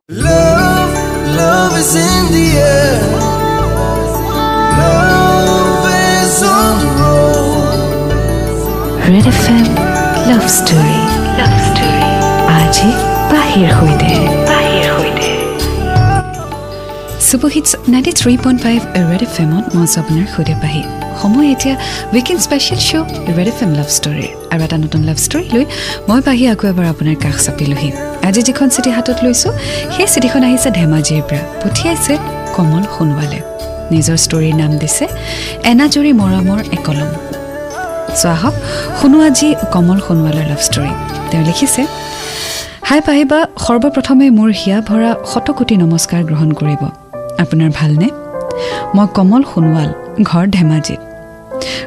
Love, love is in the air. Love is on the road. Red FM Love Story. Love Story. Aji bahir hoide. Bahir hoide. Super Hits 93.5 Red FM on Monsabner hoide bahi. সময় এতিয়া weekend special show' Red F M love story আৰু এটা নতুন love story লৈ মই পাহি আকৌ এবাৰ আপোনাৰ কাষ চাপিলোহি আজি যিখন চিঠি হাতত লৈছোঁ সেই চিঠিখন আহিছে ধেমাজিৰ পৰা পঠিয়াইছে কমল সোণোৱালে নিজৰ ষ্টৰীৰ নাম দিছে এনাজৰি মৰমৰ একলম চ' আহক শুনো আজি কমল সোণোৱালৰ লাভ ষ্টৰী তেওঁ লিখিছে হাই পাহিবা সৰ্বপ্ৰথমে মোৰ হিয়া ভৰা শতকোটি নমস্কাৰ গ্ৰহণ কৰিব আপোনাৰ ভালনে মই কমল সোণোৱাল ঘৰ ধেমাজিত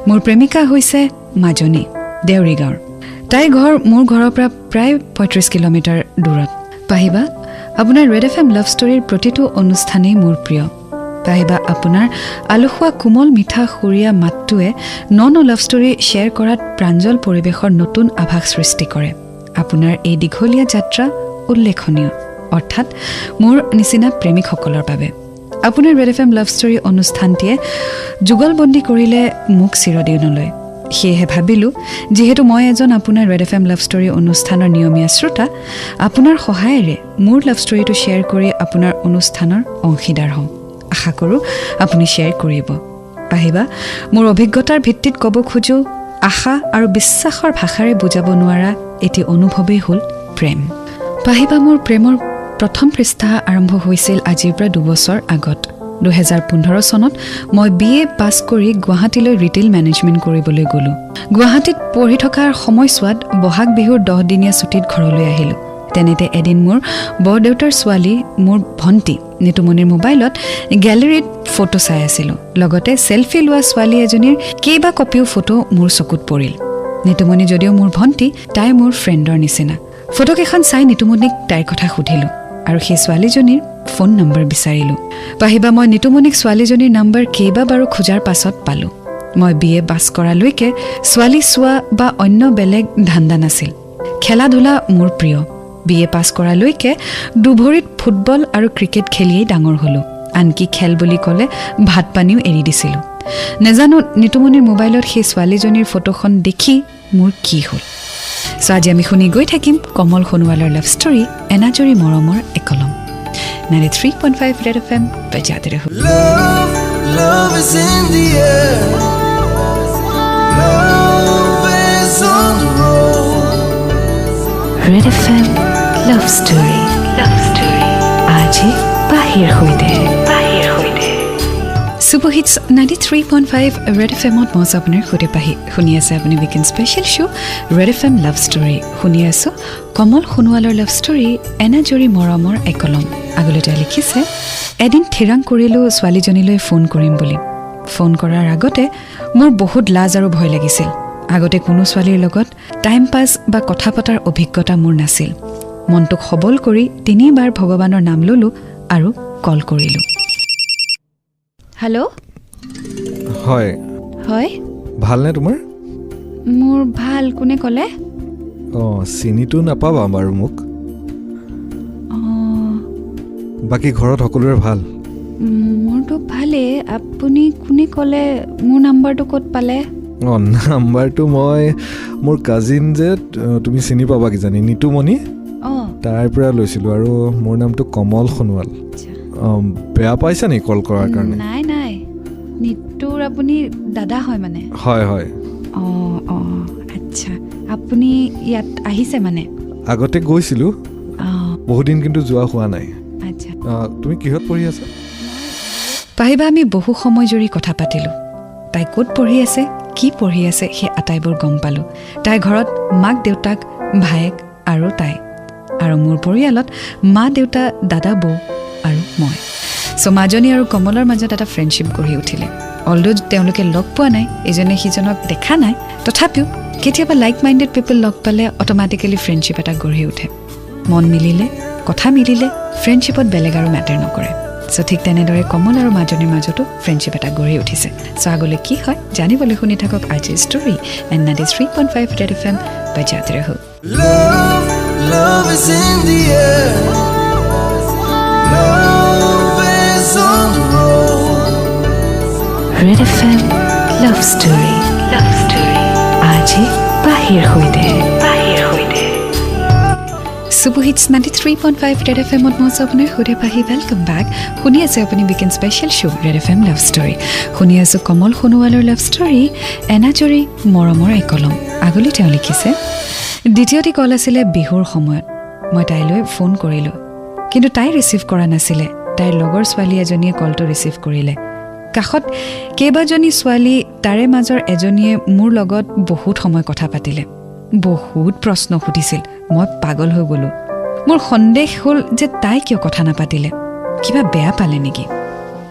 মোৰ প্ৰেমিকা হৈছে মাজনী দেউৰিগাঁৱৰ তাই ঘৰ মোৰ ঘৰৰ পৰা প্ৰায় ৩৫ কিলোমিটাৰ দূৰত পাহিবা আপোনাৰ ৰেড এফ এম লাভ ষ্টৰীৰ প্ৰতিটো অনুষ্ঠানেই মোৰ প্ৰিয় পাহিবা আপোনাৰ আলুখোৱা কোমল মিঠা সুৰীয়া মাতটোৱে নন লাভ ষ্টৰী শ্বেয়াৰ কৰাত প্ৰাঞ্জল পৰিৱেশৰ নতুন আভাস সৃষ্টি কৰে আপোনাৰ এই দীঘলীয়া যাত্ৰা উল্লেখনীয় অৰ্থাৎ মোৰ নিচিনা প্ৰেমিকসকলৰ বাবে আপোনাৰ red F M love story অনুষ্ঠানটিয়ে যুগলবন্দী কৰিলে মোক চিৰদিনলৈ সেয়েহে ভাবিলোঁ যিহেতু মই এজন আপোনাৰ red F M love story অনুষ্ঠানৰ নিয়মীয়া শ্ৰোতা আপোনাৰ সহায়েৰে মোৰ লাভ ষ্টৰীটো শ্বেয়াৰ কৰি আপোনাৰ অনুষ্ঠানৰ অংশীদাৰ হওঁ আশা কৰোঁ আপুনি শ্বেয়াৰ কৰিব পাহিবা মোৰ অভিজ্ঞতাৰ ভিত্তিত ক'ব খোজোঁ আশা আৰু বিশ্বাসৰ ভাষাৰে বুজাব নোৱাৰা এটি অনুভৱেই হ'ল প্ৰেম পাহিবা মোৰ প্ৰেমৰ প্ৰথম পৃষ্ঠা আৰম্ভ হৈছিল আজিৰ পৰা 2 বছৰ আগত 2015 চনত মই BA পাছ কৰি গুৱাহাটীলৈ ৰিটেইল মেনেজমেণ্ট কৰিবলৈ গ'লোঁ গুৱাহাটীত পঢ়ি থকাৰ সময়ছোৱাত বহাগ বিহুৰ 10 দিনীয়া ছুটীত ঘৰলৈ আহিলোঁ তেনেতে এদিন মোৰ বৰদেউতাৰ ছোৱালী মোৰ ভণ্টি নিতুমণিৰ মোবাইলত গেলেৰীত ফটো চাই আছিলোঁ লগতে সেলফি লোৱা ছোৱালী এজনীৰ কেইবা কপিও ফটো মোৰ চকুত পৰিল নিতুমণি যদিও মোৰ ভণ্টি তাই মোৰ ফ্ৰেণ্ডৰ নিচিনা ফটোকেইখন চাই নিতুমণিক তাইৰ কথা সুধিলোঁ আৰু সেই ছোৱালীজনীৰ ফোন নম্বৰ বিচাৰিলোঁ পাহিবা মই নিতুমণিক ছোৱালীজনীৰ নম্বৰ কেইবাবাৰো খোজাৰ পাছত পালোঁ মই BA পাছ কৰালৈকে ছোৱালী চোৱা বা অন্য বেলেগ ধান্দা নাছিল খেলা ধূলা মোৰ প্ৰিয় BA পাছ কৰালৈকে দুভৰিত ফুটবল আৰু ক্ৰিকেট খেলিয়েই ডাঙৰ হ'লোঁ আনকি খেল বুলি ক'লে ভাত পানীও এৰি দিছিলোঁ নেজানো নিতুমণিৰ মোবাইলত সেই ছোৱালীজনীৰ ফটোখন দেখি মোৰ কি হ'ল চ' আজি আমি শুনি গৈ থাকিম কমল সোণোৱালৰ লাভ ষ্টৰী এনাজৰি মৰমৰ একলম 93.5 ৰেড এফ এম বজাতে ৰহো Love, love is in the air. Love is on the road. Red F M love story আজি বাহিৰ হৈদে Super Hits 93.5 Red FM-ত মই আপোনাৰ সৈতে পাহি শুনি আছে আপুনি weekend special show' Red F M love story শুনি আছোঁ কমল সোণোৱালৰ লাভ ষ্টৰী এনাজৰি মৰমৰ একলম আগলৈ তেওঁ লিখিছে এদিন থিৰাং কৰিলোঁ ছোৱালীজনীলৈ ফোন কৰিম বুলি ফোন কৰাৰ আগতে মোৰ বহুত লাজ আৰু ভয় লাগিছিল আগতে কোনো ছোৱালীৰ লগত টাইম পাছ বা কথা পতাৰ অভিজ্ঞতা মোৰ নাছিল মনটোক সবল কৰি 3 বাৰ ভগৱানৰ নাম ল'লোঁ আৰু কল কৰিলোঁ হেল্ল' হয় হয় ভালনে তোমাৰ মোৰ ভাল কোনে ক'লে চিনিটো নাপাবা বাৰু মোক বাকী ঘৰত সকলোৰে ভাল মোৰতো ভালেই আপুনি কোনে ক'লে মোৰ নাম্বাৰটো ক'ত পালে নাম্বাৰটো মই মোৰ কাজিন যে তুমি চিনি পাবা কিজানি নিতুমণি তাৰ পৰা লৈছিলোঁ আৰু মোৰ নামটো কমল সোণোৱাল বেয়া পাইছা নেকি কল কৰাৰ কাৰণে নাই নাই নিতুৰ আপুনি দাদা হয় মানে হয় হয় আচ্ছা আপুনি ইয়াত আহিছে মানে আগতে গৈছিলোঁ বহুত দিন কিন্তু যোৱা হোৱা নাই আচ্ছা তুমি কিহত পঢ়ি আছা পাহিবা আমি বহু সময় জুৰি কথা পাতিলোঁ তাই ক'ত পঢ়ি আছে কি পঢ়ি আছে সেই আটাইবোৰ গম পালোঁ তাইৰ ঘৰত মাক দেউতাক ভায়েক আৰু তাই আৰু মোৰ পৰিয়ালত মা দেউতা দাদা বৌ আৰু মই চ' মাজনী আৰু কমলৰ মাজত এটা ফ্ৰেণ্ডশ্বিপ গঢ়ি উঠিলে অলদো তেওঁলোকে লগ পোৱা নাই ইজনে সিজনক দেখা নাই তথাপিও কেতিয়াবা লাইক মাইণ্ডেড পিপল লগ পালে অট'মেটিকেলি ফ্ৰেণ্ডশ্বিপ এটা গঢ়ি উঠে মন মিলিলে কথা মিলিলে ফ্ৰেণ্ডশ্বিপত বেলেগ আৰু মেটাৰ নকৰে চ' ঠিক তেনেদৰে কমল আৰু মাজনীৰ মাজতো ফ্ৰেণ্ডশ্বিপ এটা গঢ়ি উঠিছে চ' আগলৈ কি হয় জানিবলৈ শুনি থাকক আজিৰ story and 93.5 red F M বজাতে ৰহো Love, love is in the air. story. আজি পাহিৰ সৈতে Super Hits 93.5 Red FM at মই আপোনাৰ সৈতে পাহি welcome back শুনি আছে আপুনি weekend special show Red FM Love Story শুনি আছে কমল সোণোৱালৰ love story এনাজৰি মৰমৰ একলম আগলি তেওঁ লিখিছে দ্বিতীয়টি কল আছিলে বিহুৰ সময়ত মই তাইলৈ ফোন কৰিলো কিন্তু তাই ৰিসিভ কৰা নাছিলে তাইৰ লগৰ ছোৱালী এজনীয়ে কলটো ৰিসিভ কৰিলে কাখত কেইবাজনী ছোৱালী তাৰে মাজৰ এজনীয়ে মোৰ লগত বহুত সময় কথা পাতিলে বহুত প্ৰশ্ন সুধিছিল মই পাগল হৈ গলো মোৰ সন্দেহ হ'ল যে তাই কিয় কথা নাপাতিলে কিবা বেয়া পালে নেকি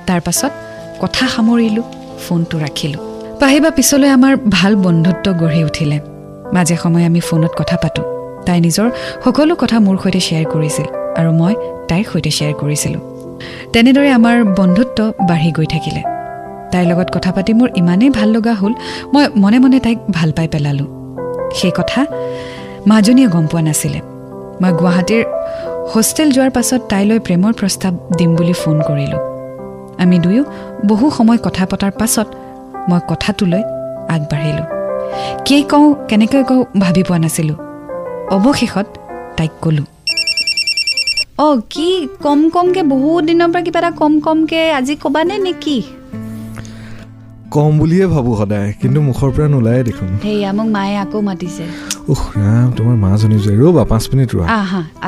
তাৰ পাছত কথা সামৰিলো ফোনটো ৰাখিলো পাহিবা পিছলৈ আমাৰ ভাল বন্ধুত্ব গঢ়ি উঠিলে মাজে সময়ে আমি ফোনত কথা পাতো তাই নিজৰ সকলো কথা মোৰ সৈতে শ্বেয়াৰ কৰিছিল আৰু মই তাইৰ সৈতে শ্বেয়াৰ কৰিছিলো তেনেদৰে আমাৰ বন্ধুত্ব বাঢ়ি গৈ থাকিলে তাইৰ লগত কথা পাতি মোৰ ইমানেই ভাল লগা হ'ল মই মনে মনে তাইক ভাল পাই পেলালো সেই কথা মাজনীয়ে গম পোৱা নাছিলে মই গুৱাহাটীৰ হোষ্টেল যোৱাৰ পাছত তাইলৈ প্ৰেমৰ প্ৰস্তাৱ দিম বুলি ফোন কৰিলো আমি দুয়ো বহু সময় কথা পতাৰ পাছত মই কথাটোলৈ আগবাঢ়িলো কি কওঁ কেনেকৈ কওঁ ভাবি পোৱা নাছিলো অৱশেষত তাইক ক'লো কি কম কমকে বহুত দিনৰ পৰা কিবা এটা কম কমকে আজি ক'বানে নেকি কম বুলিয়ে ভাবো সদায় কিন্তু মুখৰ পৰা নোলায়ে দেখোন হেয়া মোক মায়ে আকৌ মাতিছে ৰাম তোমাৰ মাজনী যে ৰ'বা 5 মিনিট ৰোৱা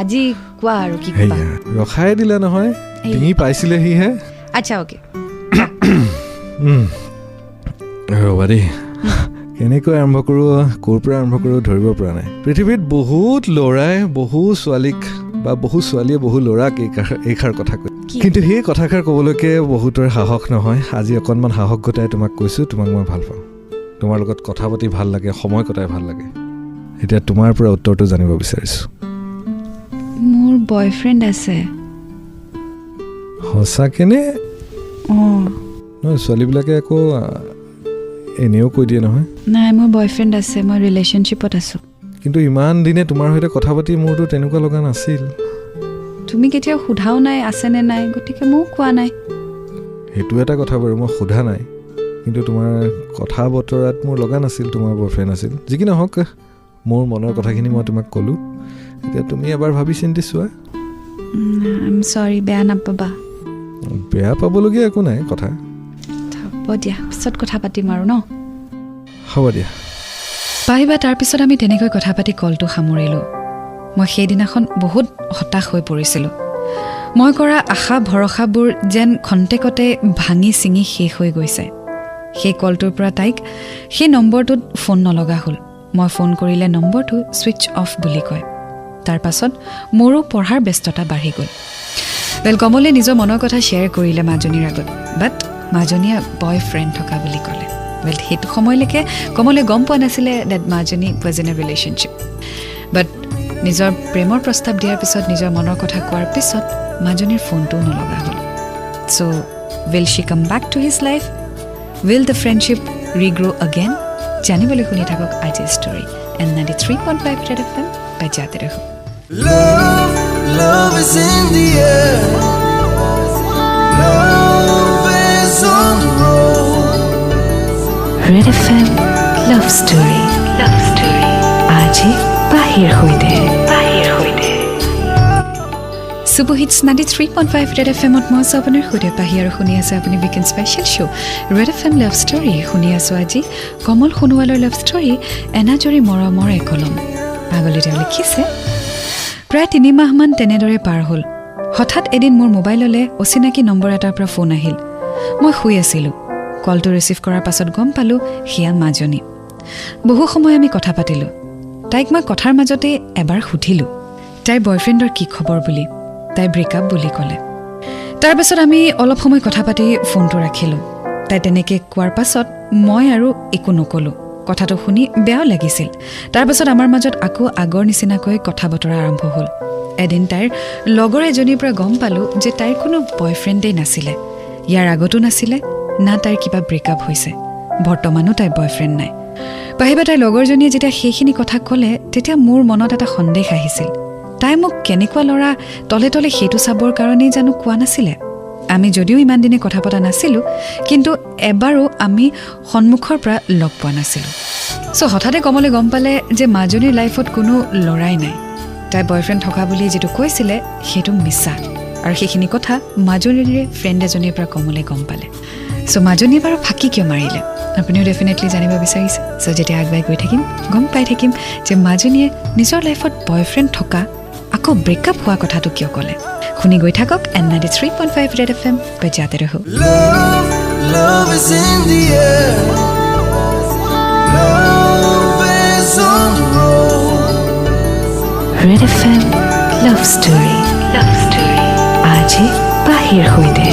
আজি কোৱা আৰু কি ক'বা ৰখাই দিলে নহয় ডিঙি পাইছিলেহি হে আচ্ছা ওকে ৰ'বা দেই কেনেকৈ আৰম্ভ কৰোঁ ক'ৰ পৰা আৰম্ভ কৰোঁ ধৰিব পৰা নাই পৃথিৱীত বহুত ল'ৰাই বহু ছোৱালীক বা বহু ছোৱালীয়ে বহু ল'ৰাক এইষাৰ কথা কয় কিন্তু সেই কথাষাৰ ক'বলৈকে বহুতৰ সাহস নহয় আজি অকণমান সাহস গোটাই তোমাক কৈছোঁ তোমাক মই ভাল পাওঁ তোমাৰ লগত কথা পাতি ভাল লাগে সময় কটাই ভাল লাগে এতিয়া তোমাৰ পৰা উত্তৰটো জানিব বিচাৰিছোঁ মোৰ বয়ফ্ৰেণ্ড আছে সঁচাকেনে নহয় ছোৱালীবিলাকে আকৌ এনেও কৈ দিয়ে নহয় নাই মোৰ বয়ফ্ৰেণ্ড আছে মই ৰিলেশ্যনশ্বিপত আছোঁ কিন্তু ইমান দিনে তোমাৰ সৈতে কথা পাতি মোৰতো তেনেকুৱা লগা নাছিল তুমি কেতিয়াও সোধাও নাই আছেনে নাই গতিকে মোক কোৱা নাই সেইটো এটা কথা বাৰু মই সোধা নাই কিন্তু তোমাৰ কথা বতৰাত মোৰ লগা নাছিল তোমাৰ বয়ফ্ৰেণ্ড আছিল যি কি নহওক মোৰ মনৰ কথাখিনি মই তোমাক ক'লোঁ এতিয়া তুমি এবাৰ ভাবি চিন্তি চোৱা আই এম সৰি বেয়া নাপাবা বেয়া পাবলগীয়া একো নাই কথা হ'ব দিয়া পিছত কথা পাতিম আৰু ন হ'ব দিয়া পাহিবা তাৰপিছত আমি তেনেকৈ কথা পাতি কলটো সামৰিলোঁ মই সেইদিনাখন বহুত হতাশ হৈ পৰিছিলোঁ মই কৰা আশা ভৰসাবোৰ যেন খন্তেকতে ভাঙি ছিঙি শেষ হৈ গৈছে সেই কলটোৰ পৰা তাইক সেই নম্বৰটোত ফোন নলগা হ'ল মই ফোন কৰিলে নম্বৰটো ছুইচ অফ বুলি কয় তাৰ পাছত মোৰো পঢ়াৰ ব্যস্ততা বাঢ়ি গ'ল কমলে নিজৰ মনৰ কথা শ্বেয়াৰ কৰিলে মাজনীৰ আগত বাট মাজনীয়ে বয়ফ্ৰেণ্ড থকা বুলি ক'লে সেইটো সময়লৈকে কমলে গম পোৱা নাছিলে ডেট মাজনী ৱাজ ইন এ ৰিলেশ্যনশ্বিপ বাট নিজৰ প্ৰেমৰ প্ৰস্তাৱ দিয়াৰ পিছত নিজৰ মনৰ কথা কোৱাৰ পিছত মাজনীৰ ফোনটোও নলগা হ'ল চ' will she come back to his life will the friendship regrow' again জানিবলৈ শুনি থাকক আজিৰ story and 93.5 red F M বাজাতে ৰহো Love is in the air. Love is on the road. Red FM Love Story. আজি পাহিৰ সৈতে Super Hits 93.5 Red FM at মই আপোনাৰ সৈতে পাহি আৰু শুনি আছে আপুনি weekend special show Red FM Love Story শুনি আছো আজি কমল সোণোৱালৰ love story এনাজৰি মৰমৰ একলম আগলৈ তেওঁ লিখিছে প্ৰায় 3 মাহমান তেনেদৰে পাৰ হ'ল হঠাৎ এদিন মোৰ মোবাইললৈ অচিনাকি নম্বৰ এটাৰ পৰা ফোন আহিল মই শুই আছিলোঁ কলটো ৰিচিভ কৰাৰ পাছত গম পালোঁ সেয়া মাজনী বহু সময় আমি কথা পাতিলোঁ তাইক মই কথাৰ মাজতে এবাৰ সুধিলোঁ তাইৰ বয়ফ্ৰেণ্ডৰ কি খবৰ বুলি তাই ব্ৰেকআপ বুলি ক'লে তাৰ পাছত আমি অলপ সময় কথা পাতি ফোনটো ৰাখিলোঁ তাই তেনেকৈ কোৱাৰ পাছত মই আৰু একো নক'লোঁ কথাটো শুনি বেয়াও লাগিছিল তাৰ পাছত আমাৰ মাজত আকৌ আগৰ নিচিনাকৈ কথা বতৰা আৰম্ভ হ'ল এদিন তাইৰ লগৰ এজনীৰ পৰা গম পালোঁ যে তাইৰ কোনো বয়ফ্ৰেণ্ডেই নাছিলে ইয়াৰ আগতো নাছিলে না তাইৰ কিবা ব্ৰেকআপ হৈছে বৰ্তমানো তাইৰ বয়ফ্ৰেণ্ড নাই পাহিবা তাইৰ লগৰজনীয়ে যেতিয়া সেইখিনি কথা ক'লে তেতিয়া মোৰ মনত এটা সন্দেহ আহিছিল তাই মোক কেনেকুৱা ল'ৰা তলে তলে সেইটো চাবৰ কাৰণেই জানো কোৱা নাছিলে আমি যদিও ইমান দিনে কথা পতা নাছিলোঁ কিন্তু এবাৰো আমি সন্মুখৰ পৰা লগ পোৱা নাছিলোঁ সো হঠাতে কমলে গম পালে যে মাজনীৰ লাইফত কোনো লৰাই নাই তাই বয়ফ্ৰেণ্ড থকা বুলি যেটো কৈছিলে সেইটো মিছা আৰু সেইখিনি কথা মাজনীৰে ফ্ৰেণ্ড এজনীৰ পৰা কমলে গম পালে সো মাজনীয়ে বাৰু ফাঁকি কিয় মাৰিলে আপুনিও ডেফিনেটলি জানিব বিচাৰিছে সো যেতিয়া আগবাই গৈ থাকিম গম পাই থাকিম যে মাজনীয়ে নিজৰ লাইফত বয়ফ্ৰেণ্ড থকা আকৌ ব্ৰেকআপ হোৱা কথাটো কিয় ক'লে শুনি গৈ থাকক N93.5 Red FM বজাতে ৰহো Love is in the air. Love is on the road. Red FM Love Story আজি বাহিৰ হৈতে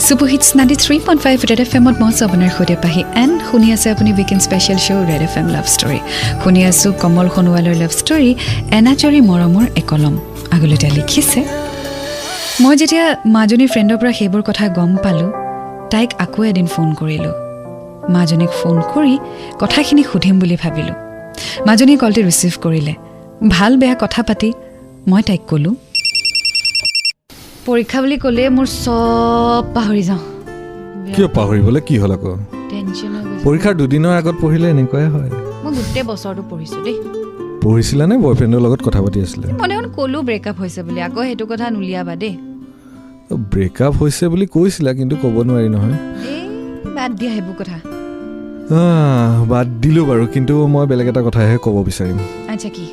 Super Hits 93.5 Red FM মই আপোনাৰ সৈতে পাহি এণ্ড শুনি আছে আপুনি weekend special show' Red FM Love Story শুনি আছোঁ কমল সোণোৱালৰ লাভ ষ্টৰী এনাজৰি মৰমৰ একলম আগলৈ লিখিছে মই যেতিয়া মাজনী ফ্ৰেণ্ডৰ পৰা সেইবোৰ কথা গম পালোঁ তাইক আকৌ এদিন ফোন কৰিলোঁ মাজনীক ফোন কৰি কথাখিনি সুধিম বুলি ভাবিলোঁ মাজনীয়ে কলটি ৰিচিভ কৰিলে ভাল বেয়া কথা পাতি মই তাইক ক'লোঁ পৰীক্ষা বুলি ক'লে মোৰ সব পাহৰি যাওঁ কিয় পাহৰিবলৈ কি হ'ল আকৌ টেনচন হৈ গৈছে পৰীক্ষাৰ দুদিনৰ আগত পঢ়িলে এনেকুৱাই হয় মই গোটেই বছৰটো পঢ়িছোঁ দেই পঢ়িছিলা নে বয়ফ্ৰেণ্ডৰ লগত কথা পাতি আছিলে মনে মনে ক'লোঁ ব্ৰেকআপ হৈছে বুলি আকৌ সেইটো কথা নুলিয়াবা দেই ব্ৰেকআপ হৈছে বুলি কৈছিলা কিন্তু ক'ব নোৱাৰি নহয় বাদ দিয়া সেইবোৰ কথা বাদ দিলোঁ বাৰু কিন্তু মই বেলেগ এটা কথাহে ক'ব বিচাৰিম আচ্ছা কি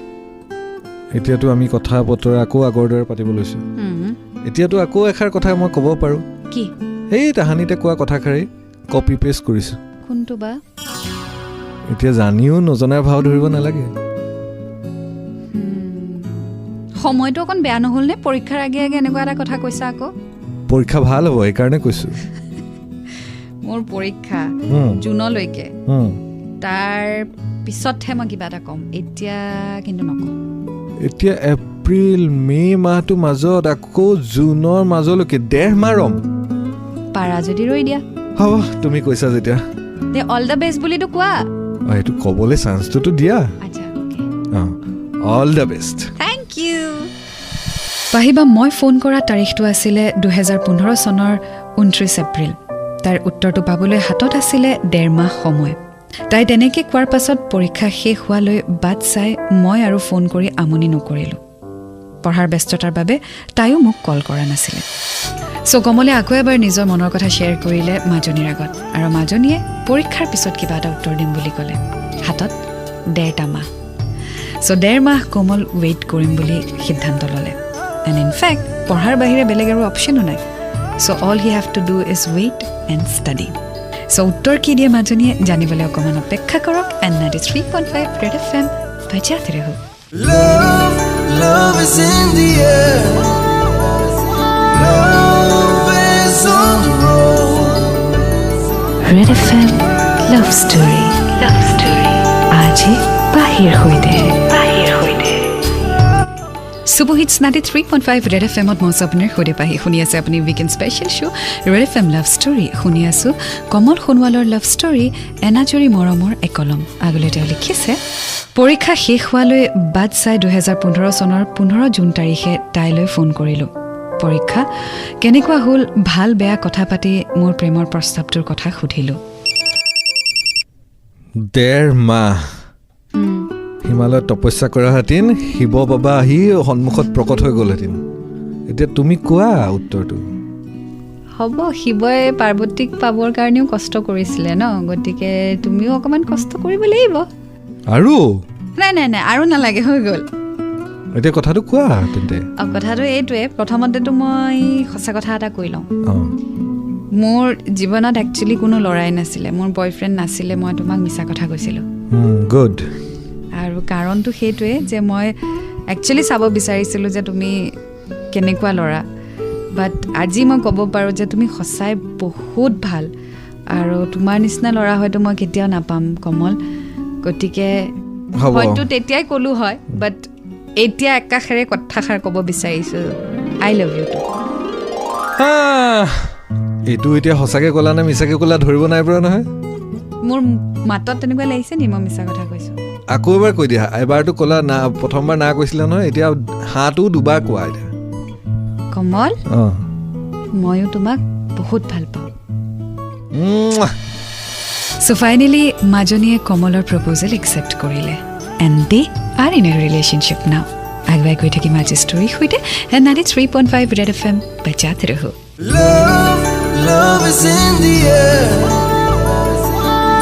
এতিয়াতো আমি কথা বতৰা আকৌ আগৰ দৰে পাতিব লৈছোঁ এতিয়াতো আকৌ এষাৰ কথা মই ক'ব পাৰোঁ কি সেই তাহানিতে কোৱা কথাষাৰেই কপি পেষ্ট কৰিছোঁ কোনটো বা এতিয়া জানিও নজনাৰ ভাও ধৰিব নালাগে সময়টো অকণ বেয়া নহ'ল নে পৰীক্ষাৰ আগে আগে এনেকুৱা এটা কথা কৈছা আকৌ পৰীক্ষা ভাল হ'ব সেইকাৰণে কৈছোঁ মোৰ পৰীক্ষা জুনলৈকে তাৰ পিছতহে মই কিবা এটা ক'ম এতিয়া কিন্তু নকওঁ এতিয়া এপ্ৰিল মে মাহটো মাজত আকৌ জুনৰ মাজলৈকে 1.5 মাহ ৰম পাৰা যদি ৰৈ দিয়া হ'ব তুমি কৈছা যেতিয়া দে অল দ্য বেষ্ট বুলিতো কোৱা এইটো ক'বলৈ চান্সটোতো দিয়া আচ্ছা okay all the best thank you পাহিবা মই ফোন কৰা তাৰিখটো আছিলে 2015 চনৰ 29 এপ্ৰিল তাইৰ উত্তৰটো পাবলৈ হাতত আছিলে 1.5 মাহ সময় তাই তেনেকে কোৱাৰ পাছত পৰীক্ষা শেষ হোৱালৈ বাট চাই মই আৰু ফোন কৰি আমনি নকৰিলোঁ পঢ়াৰ ব্যস্ততাৰ বাবে তাইও মোক কল কৰা নাছিলে সো কমলে আকৌ এবাৰ নিজৰ মনৰ কথা শ্বেয়াৰ কৰিলে মাজনীৰ আগত আৰু মাজনীয়ে পৰীক্ষাৰ পিছত কিবা এটা উত্তৰ দিম বুলি ক'লে হাতত 1.5 মাহ সো 1.5 মাহ কমল ৱেইট কৰিম বুলি সিদ্ধান্ত ল'লে এণ্ড ইন ফেক্ট পঢ়াৰ বাহিৰে বেলেগ আৰু অপশ্যনো নাই so all he have to do is wait and study so উত্তৰ কি দিয়ে মাজনীয়ে জানিবলৈ অকণমান অপেক্ষা কৰক N93.5 Red FM বজাতে ৰহো Love is in the air. Love is on the road. Red FM Love Story আজি বাহিৰ হৈতে Super Hits 93.5 Red FM মই আপোনাৰ সৈতে পাহি শুনি আছে আপুনি weekend special show' Red FM Love Story শুনি আছোঁ কমল সোণোৱালৰ লাভ ষ্টৰী এনাজৰি মৰমৰ একলম আগলৈ তেওঁ লিখিছে পৰীক্ষা শেষ হোৱালৈ বাট চাই 2015 চনৰ 15 জুন তাৰিখে তাইলৈ ফোন কৰিলোঁ পৰীক্ষা কেনেকুৱা হ'ল ভাল বেয়া কথা পাতি মোৰ প্ৰেমৰ প্ৰস্তাৱটোৰ কথা সুধিলোঁ 1.5 মাহ হিমালয়ত তপস্যা কৰাহেঁতেন শিৱ বাবা আহি সন্মুখত প্ৰকট হৈ গ'লহেঁতেন এতিয়া তুমি কোৱা উত্তৰটো হ'ব শিৱই পাৰ্বতীক পাবৰ কাৰণেও কষ্ট কৰিছিলে ন গতিকে তুমিও অকণমান কষ্ট কৰিব লাগিব আৰু নাই আৰু নালাগে হৈ গ'ল এতিয়া কথাটো কোৱা তেন্তে কথাটো এইটোৱে প্ৰথমতেতো মই সঁচা কথা এটা কৈ লওঁ মোৰ জীৱনত একচুৱেলি কোনো ল'ৰাই নাছিলে মোৰ বয়ফ্ৰেণ্ড নাছিলে মই তোমাক মিছা কথা কৈছিলোঁ গুড আৰু কাৰণটো সেইটোৱে যে মই একচুৱেলি চাব বিচাৰিছিলোঁ যে তুমি কেনেকুৱা ল'ৰা বাট আজি মই ক'ব পাৰোঁ যে তুমি সঁচাই বহুত ভাল আৰু তোমাৰ নিচিনা ল'ৰা হয়তো মই কেতিয়াও নাপাম কমল গতিকে হয়তো তেতিয়াই ক'লোঁ হয় বাট এতিয়া একাষাৰে কথাষাৰ ক'ব বিচাৰিছোঁ আই লাভ ইউ টু এইটো এতিয়া সঁচাকৈ ক'লা নে মিছাকৈ ক'লা ধৰিব নাই পৰা নহয় মোৰ মাতত তেনেকুৱা লাগিছে নি মই মিছা কথা কৈছোঁ আকৌ এবাৰ কৈ দিয়া এবাৰটো ক'লা না প্ৰথমবাৰ না কৈছিলা নহয় এতিয়া হাঁহটো দুবাৰ কোৱা এতিয়া কমল ময়ো তোমাক বহুত ভাল পাওঁ So finally, Majoniye Komolar proposal accept korile. And they are in a relationship now. Agwai koi thaki maji story hoite and 93.5 Red FM bajate raho. Love is in the air.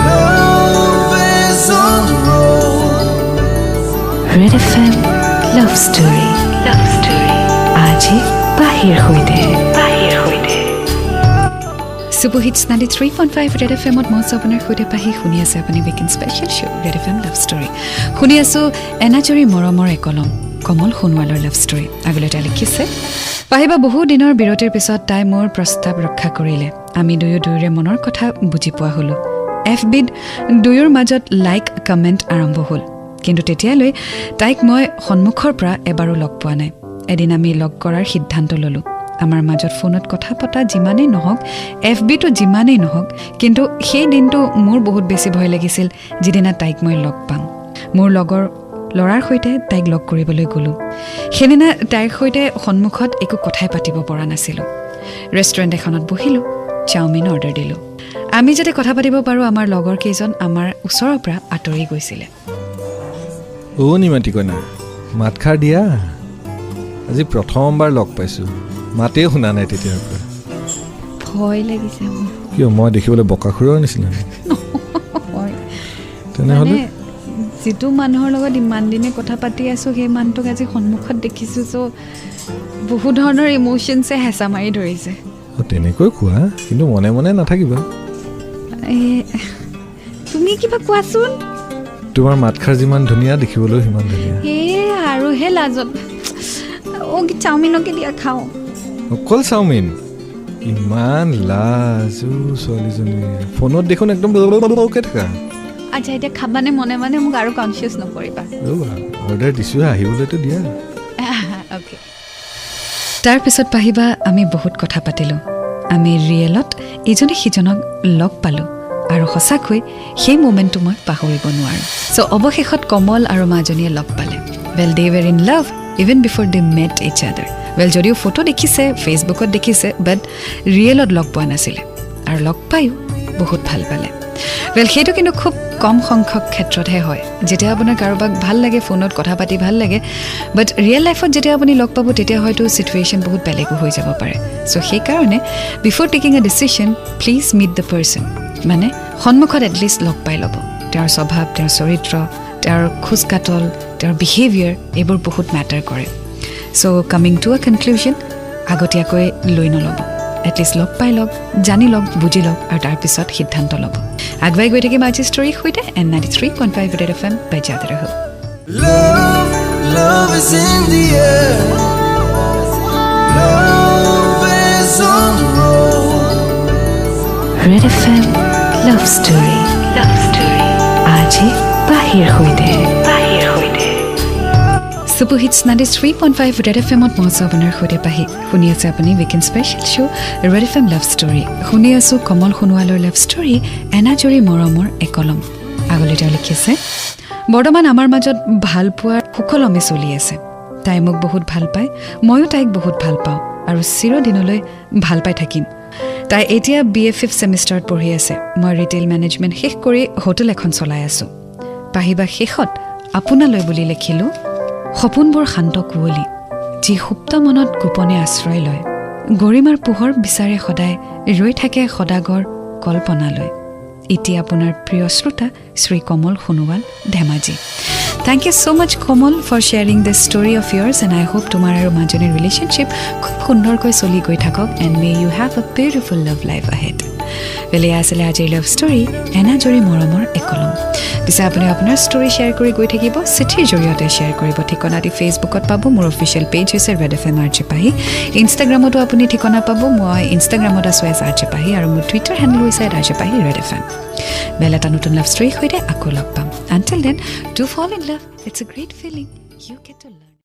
Love is on the road. Red FM love story. Love story. Aji bahir hoite. Bahir hoite. Super Hits 93.5 Red FM at Mons Opener Hude Pahi Huni ase apani weekend special show Red FM love story. Huni aso ENAJORI MOROMOR AKOLOM Komol Khunwaler love story. Agoleta likhise Pahiba বহু দিনৰ বিৰতিৰ পিছত তাই মোৰ প্ৰস্তাৱ ৰক্ষা কৰিলে আমি দুয়োৰে মনৰ কথা বুজি পোৱা হলো FB দুয়োৰ মাজত লাইক কমেন্ট আৰম্ভ হল কিন্তু তেতিয়ালৈ তাইক মই সন্মুখৰ পৰা এবাৰো লগ পোৱা নাই এদিন আমি লগ কৰাৰ সিদ্ধান্ত ললো আমাৰ মাজত ফোনত কথা পতা জিমানেই নহওক FB তো জিমানেই নহওক কিন্তু সেই দিনটো মোৰ বহুত বেছি ভয় লাগিছিল যিদিনা তাইক মই লগ পাম মোৰ লগৰ লৰাৰ হৈতে তাইক লগ কৰিবলৈ গলো হেদিনা তাইৰ হৈতে সন্মুখত একো কথাই পাতিব পৰা নাছিল ৰেষ্টুৰেণ্ট এখনত বহিলো চাওমিন অৰ্ডাৰ দিলো আমি যদি কথা পাতিব পাৰো আমাৰ লগৰ কেইজন আমাৰ ওচৰৰ পৰা আঁতৰি গৈছিল ও নিমাটি কনা মাতখাৰ দিয়া আজি প্ৰথমবাৰ লগ পাইছো মাতে শুনা নাই তেতিয়াৰ পৰা ভয় লাগিছে কিয় মই দেখিবলৈ বকাখুৰৰ নিচিনা তেনেহ'লে যিটো মানুহৰ লগত ইমান দিনে কথা পাতি আছো সেই মানুহটোক আজি সন্মুখত দেখিছো চ' বহু ধৰণৰ ইমোশ্যনছে হেঁচা মাৰি ধৰিছে তেনেকৈ কোৱা কিন্তু মনে মনে নাথাকিবা তুমি কিবা কোৱাচোন তোমাৰ মাতখাৰ যিমান ধুনীয়া দেখিবলৈ সিমান ধুনীয়া আৰু হে লাজত কি চাওমিনকে দিয়া খাওঁ অকল চাওমিন ইমান লাজু ছোৱালীজনী ফোনত দেখোন একদম কে থাকা আচ্ছা এতিয়া খাবানে মনে মনে মোক আৰু কনচিয়াছ নকৰিবা অৰ্ডাৰ দিছো আহিবলৈতো দিয়া অ'কে তাৰপিছত পাহিবা আমি বহুত কথা পাতিলো আমি ৰিয়েলত ইজনে সিজনক লগ পালো আৰু সঁচাকৈ সেই মোমেণ্টটো মই পাহৰিব নোৱাৰো চ' অৱশেষত কমল আৰু মাজনীয়ে লগ পালে well they were in love even before they met each other well যদিও ফটো দেখিছে ফেচবুকত দেখিছে বাট ৰিয়েলত লগ পোৱা নাছিলে আৰু লগ পায়ো বহুত ভাল পালে well সেইটো কিন্তু খুব কম সংখ্যক ক্ষেত্ৰতহে হয় যেতিয়া আপোনাৰ কাৰোবাক ভাল লাগে ফোনত কথা পাতি ভাল লাগে বাট ৰিয়েল লাইফত যেতিয়া আপুনি লগ পাব তেতিয়া হয়তো সিচুৱেশ্যন বহুত বেলেগো হৈ যাব পাৰে চ' সেই কাৰণে before taking a decision please meet the person মানে সন্মুখত এটলিষ্ট লগ পাই ল'ব তেওঁৰ স্বভাৱ তেওঁৰ চৰিত্ৰ তেওঁৰ খোজকাটল তেওঁৰ বিহেভিয়াৰ এইবোৰ বহুত মেটাৰ কৰে চ' কামিং টু আ কনক্লুজন আগতীয়াকৈ লৈ নল'ব এটলিষ্ট লগ পাই লওক জানি লওক বুজি লওক আৰু তাৰপিছত সিদ্ধান্ত ল'ব আগবাই গৈ থাকিম আজি ষ্টৰীৰ সৈতে N93.5 Red FM বাজাতে ৰহ Love is in the air. Love is on the road. Red FM Love Story. Love Story. আজি বাহিৰ হৈতে Super Hits 93.5 Red FM at Mons Opener Hude Pahi. Huni ase apani weekend special show Red FM love story. Huni asu Komol Khunwaler love story ENAJORI MOROMOR AKOLOM. Agole ta likhise. বৰ্তমান আমাৰ মাজত ভাল পোৱাৰ সুকলমে চলি আছে তাই মোক বহুত ভাল পায় ময়ো তাইক বহুত ভাল পাওঁ আৰু চিৰদিনলৈ ভাল পাই থাকিম তাই এতিয়া BA 5th সেমিষ্টাৰত পঢ়ি আছে মই ৰিটেইল মেনেজমেণ্ট শেষ কৰি হোটেল এখন চলাই আছো পাহিবা শেষত আপোনালৈ বুলি লিখিলো সপোনবোৰ শান্ত কুঁৱলী যি সুপ্ত মনত গোপনে আশ্ৰয় লয় গৰিমাৰ পোহৰ বিচাৰে সদায় ৰৈ থাকে সদাগৰ কল্পনালৈ ইতি আপোনাৰ প্ৰিয় শ্ৰোতা Shri Kamal খুনৱাল Dhemaji Thank you so much Komal for sharing this story of yours and I hope tomorrow আৰু মাজনীৰ relationship খুব সুন্দৰকৈ চলি গৈ থাকক and may you have a beautiful love life ahead Vele asile ajir love story ENAJORI MOROMOR AKOLOM Bisa apuni apnar story share kori goi thakibo চিঠিৰ জৰিয়তে share কৰিব ঠিকনাটি ফেচবুকত পাব মোৰ অফিচিয়েল পেজ হৈছে red fm archipahi ইনষ্টাগ্ৰামতো আপুনি ঠিকনা পাব মই ইনষ্টাগ্ৰামত আছো archipahi আৰু মোৰ টুইটাৰ হেণ্ডেল হৈছে archipahi red fm বেলেটা নতুন লাভ ষ্টৰী হৈতে আকৌ লগ পাম until then do fall in love it's a great feeling you get to love